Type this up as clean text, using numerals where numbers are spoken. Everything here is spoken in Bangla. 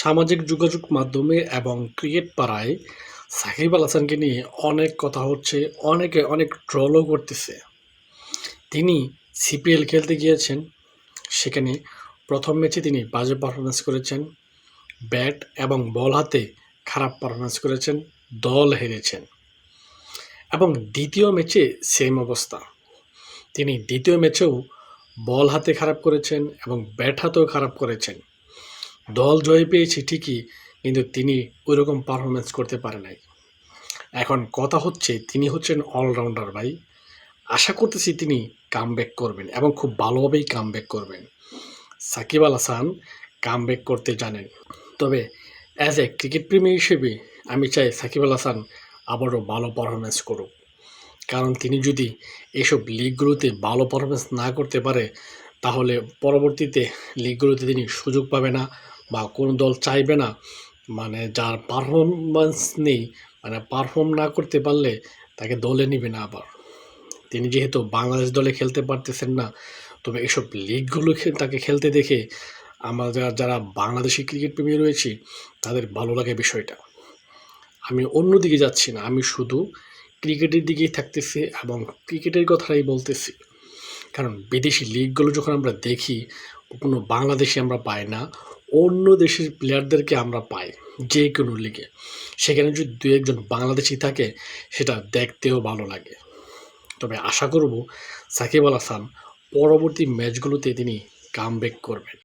সামাজিক যোগাযোগ মাধ্যমে এবং ক্রিকেট পাড়ায় সাকিব আল হাসানকে নিয়ে অনেক কথা হচ্ছে, অনেকে অনেক ট্রলও করতেছে। তিনি সিপিএল খেলতে গিয়েছেন, সেখানে প্রথম ম্যাচে তিনি বাজে পারফরমেন্স করেছেন, ব্যাট এবং বল হাতে খারাপ পারফরমেন্স করেছেন, দল হেরেছেন। এবং দ্বিতীয় ম্যাচে সেম অবস্থা, তিনি দ্বিতীয় ম্যাচেও বল হাতে খারাপ করেছেন এবং ব্যাট হাতেও খারাপ করেছেন। দল জয় পেয়েছে ঠিকই, কিন্তু তিনি ওইরকম পারফরমেন্স করতে পারে নাই। এখন কথা হচ্ছে, তিনি হচ্ছেন অলরাউন্ডার ভাই। আশা করতেছি তিনি কামব্যাক করবেন এবং খুব ভালোভাবেই কামব্যাক করবেন। সাকিব আল হাসান কামব্যাক করতে জানেন। তবে অ্যাজ এ ক্রিকেট প্রেমী হিসেবে আমি চাই সাকিব আল হাসান আবারও ভালো পারফরমেন্স করুক। কারণ তিনি যদি এসব লিগগুলোতে ভালো পারফরমেন্স না করতে পারে, তাহলে পরবর্তীতে লিগগুলোতে তিনি সুযোগ পাবে না বা কোনো দল চাইবে না। মানে যার পারফরমেন্স নেই, মানে পারফর্ম না করতে পারলে তাকে দলে নিবে না আবার। তিনি যেহেতু বাংলাদেশ দলে খেলতে পারতেছেন না, তবে এসব লিগগুলো তাকে খেলতে দেখে আমাদের যারা বাংলাদেশি ক্রিকেট প্রেমী রয়েছি তাদের ভালো লাগে বিষয়টা। আমি অন্যদিকে যাচ্ছি না, আমি শুধু ক্রিকেটের দিকেই থাকতেছি এবং ক্রিকেটের কথাই বলতেছি। কারণ বিদেশি লিগগুলো যখন আমরা দেখি, কোনো বাংলাদেশি আমরা পাই না, অন্য দেশের প্লেয়ারদেরকে আমরা পাই যে কোনো লিগে। সেখানে যদি দু একজন বাংলাদেশি থাকে, সেটা দেখতেও ভালো লাগে। তবে আশা করব সাকিব আল হাসান পরবর্তী ম্যাচগুলোতে তিনি কামব্যাক করবেন।